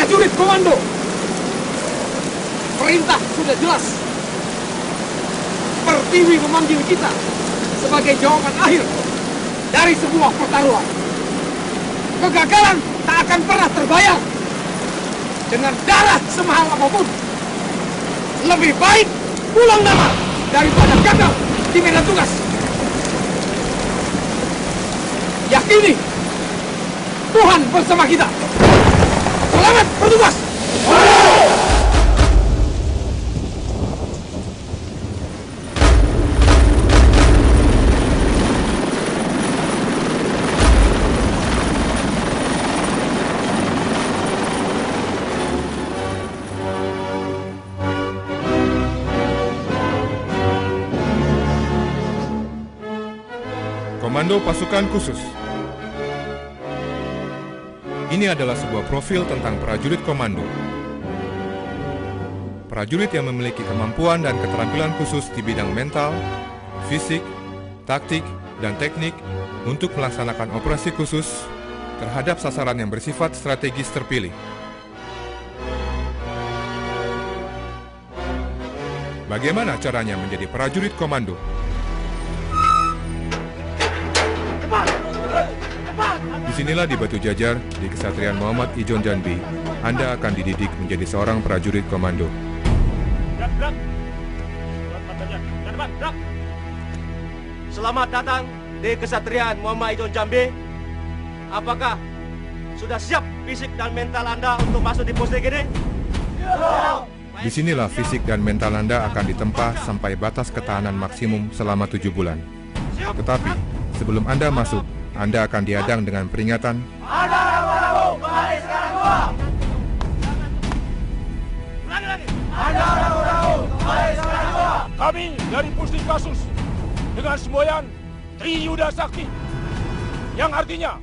Prajurit komando, perintah sudah jelas. Pertiwi memanggil kita sebagai jawaban akhir dari sebuah pertaruhan. Kegagalan tak akan pernah terbayar dengan darah semahal apapun. Lebih baik pulang nama daripada gagal di medan tugas. Yakini Tuhan bersama kita. Selamat bertugas. Komando Pasukan Khusus. Ini adalah sebuah profil tentang prajurit komando. Prajurit yang memiliki kemampuan dan keterampilan khusus di bidang mental, fisik, taktik, dan teknik untuk melaksanakan operasi khusus terhadap sasaran yang bersifat strategis terpilih. Bagaimana caranya menjadi prajurit komando? Disinilah di Batu Jajar, di Kesatrian Muhammad Ijon Janbi, Anda akan dididik menjadi seorang prajurit komando. Selamat datang di Kesatrian Muhammad Ijon Jambi. Apakah sudah siap fisik dan mental Anda untuk masuk di pos TGD? Disinilah fisik dan mental Anda akan ditempa sampai batas ketahanan maksimum selama 7 bulan. Tetapi, sebelum Anda masuk, Anda akan dihadang dengan peringatan Anda ragu-ragu, kembali sekarang gua. Ulangi lagi. Anda ragu-ragu, kembali sekarang gua. Kami dari Pusdik Kasus dengan semboyan Triyuda Sakti, yang artinya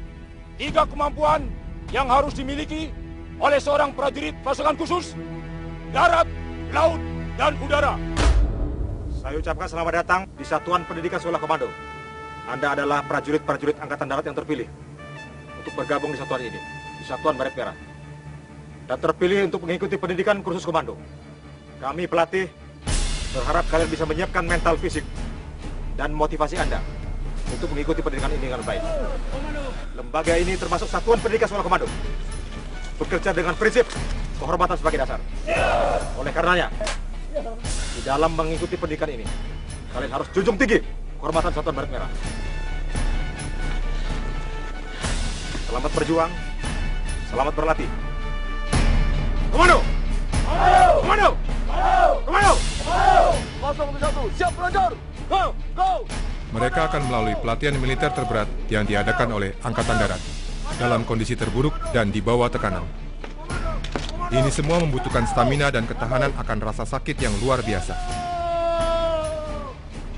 3 kemampuan yang harus dimiliki oleh seorang prajurit pasukan khusus darat, laut, dan udara. Saya ucapkan selamat datang di Satuan Pendidikan Sekolah Komando. Anda adalah prajurit-prajurit Angkatan Darat yang terpilih untuk bergabung di satuan ini, di Satuan Baret Merah. Dan terpilih untuk mengikuti pendidikan kursus komando. Kami pelatih berharap kalian bisa menyiapkan mental fisik dan motivasi Anda untuk mengikuti pendidikan ini dengan baik. Lembaga ini termasuk Satuan Pendidikan Sekolah Komando, bekerja dengan prinsip kehormatan sebagai dasar. Oleh karenanya, di dalam mengikuti pendidikan ini, kalian harus junjung tinggi kehormatan Satuan Baret Merah. Selamat berjuang, selamat berlatih. Komando! Komando! Komando! 071, siap belajar. Go! Go! mereka akan melalui pelatihan militer terberat yang diadakan oleh Angkatan Darat dalam kondisi terburuk dan di bawah tekanan. Ini semua membutuhkan stamina dan ketahanan akan rasa sakit yang luar biasa.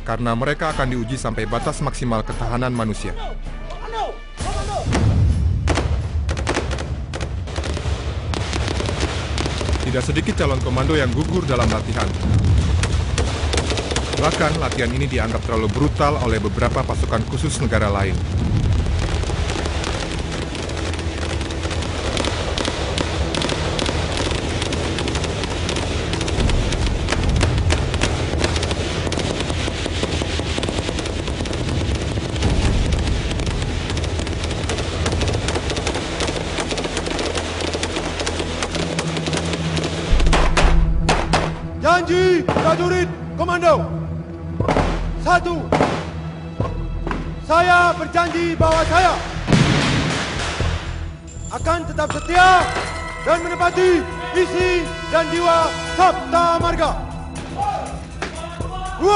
Karena mereka akan diuji sampai batas maksimal ketahanan manusia. Tidak sedikit calon komando yang gugur dalam latihan. Bahkan latihan ini dianggap terlalu brutal oleh beberapa pasukan khusus negara lain. Janji prajurit komando. 1. Saya berjanji bahwa saya akan tetap setia dan menepati misi dan jiwa Sabta Marga. 2.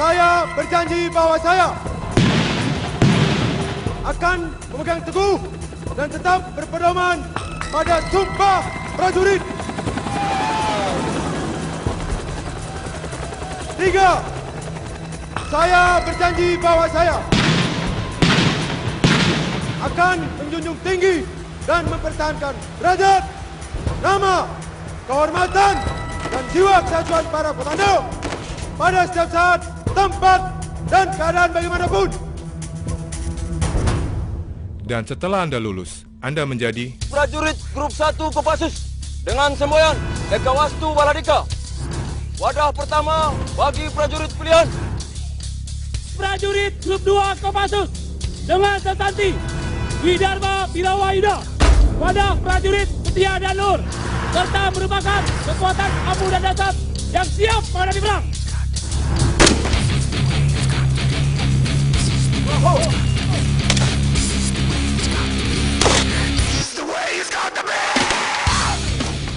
Saya berjanji bahwa saya akan memegang teguh dan tetap berpedoman pada sumpah prajurit. 3. Saya berjanji bahwa saya akan menjunjung tinggi dan mempertahankan derajat, nama, kehormatan, dan jiwa kesatuan para komando pada setiap saat, tempat, dan keadaan bagaimanapun. Dan setelah Anda lulus, Anda menjadi prajurit grup 1 Kopassus dengan semboyan Eka Wastu Baladika. Wadah pertama bagi prajurit pilihan. Prajurit grup 2 Kopassus dengan sesanti Widharma Pilawayuda. Wadah prajurit setia dan lur serta merupakan kekuatan ampuh dan dasar yang siap menghadapi perang.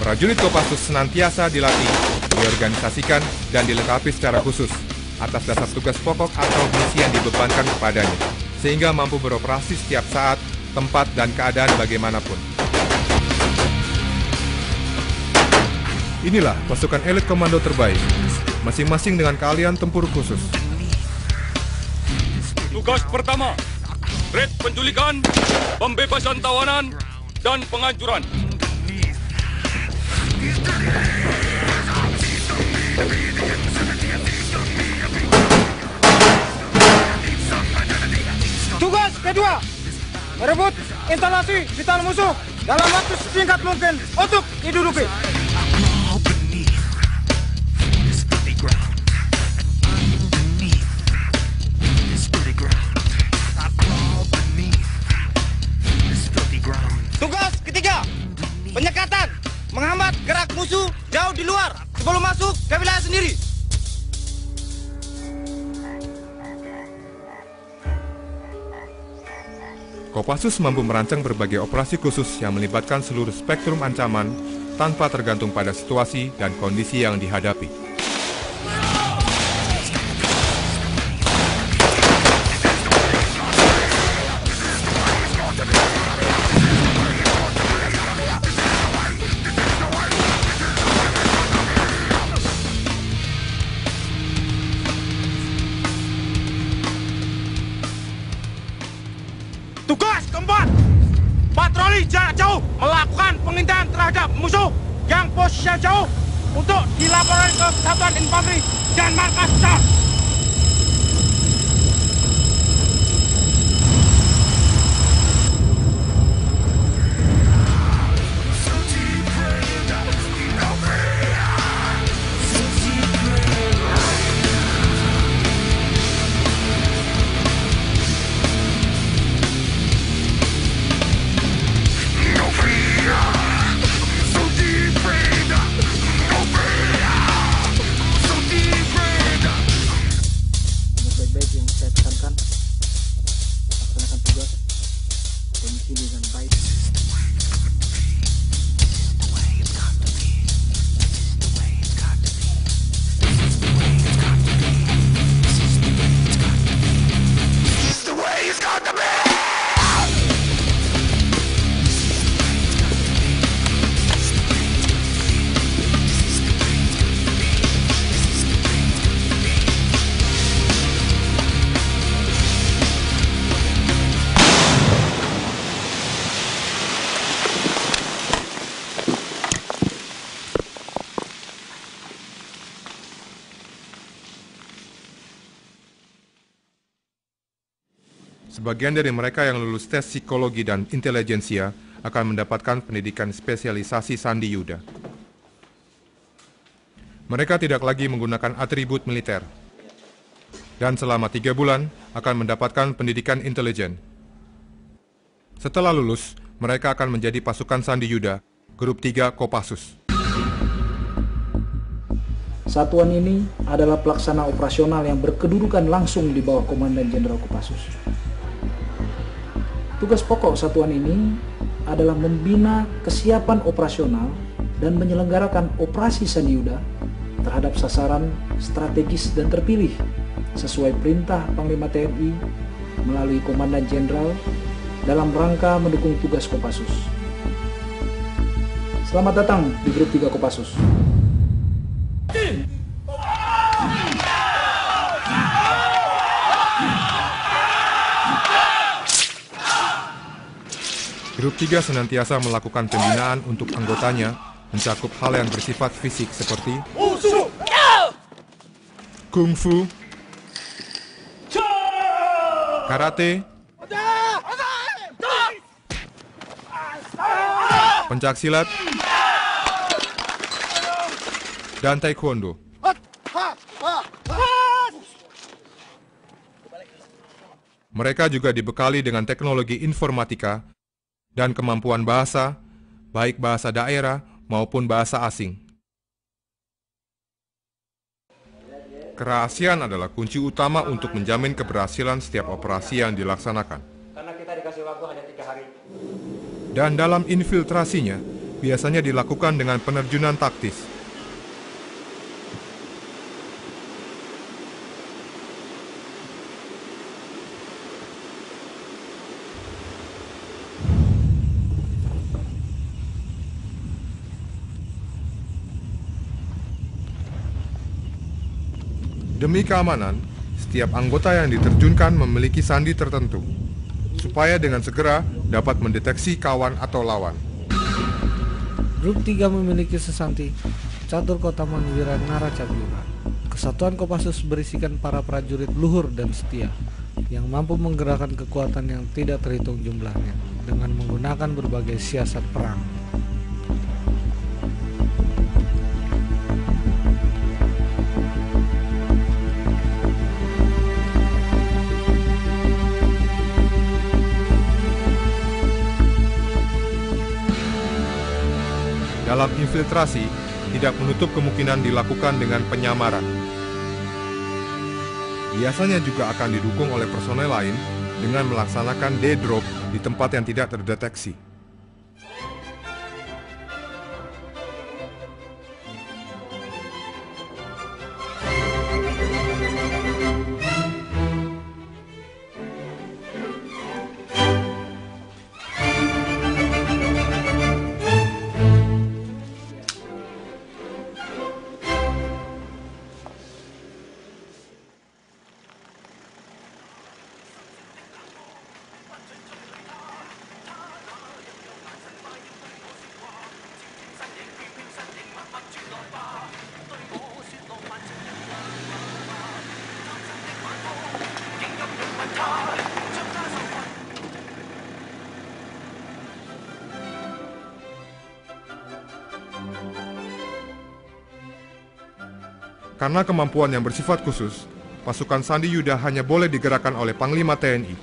prajurit Kopassus senantiasa dilatih, diorganisasikan, dan dilengkapi secara khusus atas dasar tugas pokok atau misi yang dibebankan kepadanya, sehingga mampu beroperasi setiap saat, tempat, dan keadaan bagaimanapun. Inilah pasukan elit komando terbaik, masing-masing dengan keahlian tempur khusus. Tugas pertama, red penculikan, pembebasan tawanan, dan penghancuran. Tugas kedua, merebut instalasi vital musuh dalam waktu singkat mungkin untuk diduduki. Tugas ketiga, penyekatan, menghambat gerak musuh jauh di luar sebelum masuk ke wilayah sendiri. Kopassus mampu merancang berbagai operasi khusus yang melibatkan seluruh spektrum ancaman tanpa tergantung pada situasi dan kondisi yang dihadapi. Tugas keempat, patroli jarak jauh melakukan pengintaian terhadap musuh yang posisinya jauh untuk dilaporkan ke Satuan Infanteri dan Markas Besar. Sebagian dari mereka yang lulus tes psikologi dan intelijensia akan mendapatkan pendidikan spesialisasi Sandi Yuda. Mereka tidak lagi menggunakan atribut militer, dan selama 3 bulan akan mendapatkan pendidikan intelijen. Setelah lulus, mereka akan menjadi pasukan Sandi Yuda, grup 3 Kopassus. Satuan ini adalah pelaksana operasional yang berkedudukan langsung di bawah Komandan Jenderal Kopassus. Tugas pokok satuan ini adalah membina kesiapan operasional dan menyelenggarakan operasi Sandi Yuda terhadap sasaran strategis dan terpilih sesuai perintah Panglima TNI melalui Komandan Jenderal dalam rangka mendukung tugas Kopassus. Selamat datang di grup 3 Kopassus. Grup 3 senantiasa melakukan pembinaan untuk anggotanya, mencakup hal yang bersifat fisik seperti kungfu, karate, pencaksilat, dan taekwondo. Mereka juga dibekali dengan teknologi informatika dan kemampuan bahasa, baik bahasa daerah maupun bahasa asing. Kerahasiaan adalah kunci utama untuk menjamin keberhasilan setiap operasi yang dilaksanakan. Karena kita dikasih waktu hanya 3 hari. Dan dalam infiltrasinya, biasanya dilakukan dengan penerjunan taktis. Demi keamanan, setiap anggota yang diterjunkan memiliki sandi tertentu, supaya dengan segera dapat mendeteksi kawan atau lawan. Grup 3 memiliki sesanti, Catur Kotaman Wira Naracabira. Kesatuan Kopassus berisikan para prajurit luhur dan setia, yang mampu menggerakkan kekuatan yang tidak terhitung jumlahnya, dengan menggunakan berbagai siasat perang. Dalam infiltrasi, tidak menutup kemungkinan dilakukan dengan penyamaran. Biasanya juga akan didukung oleh personel lain dengan melaksanakan D-drop di tempat yang tidak terdeteksi. Karena kemampuan yang bersifat khusus, pasukan Sandi Yuda hanya boleh digerakkan oleh Panglima TNI.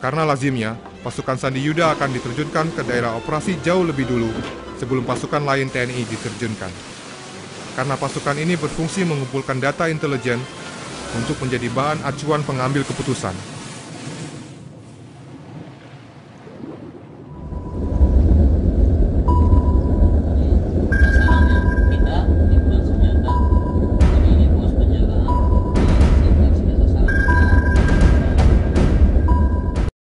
Karena lazimnya, pasukan Sandi Yuda akan diterjunkan ke daerah operasi jauh lebih dulu sebelum pasukan lain TNI diterjunkan. Karena pasukan ini berfungsi mengumpulkan data intelijen untuk menjadi bahan acuan pengambil keputusan.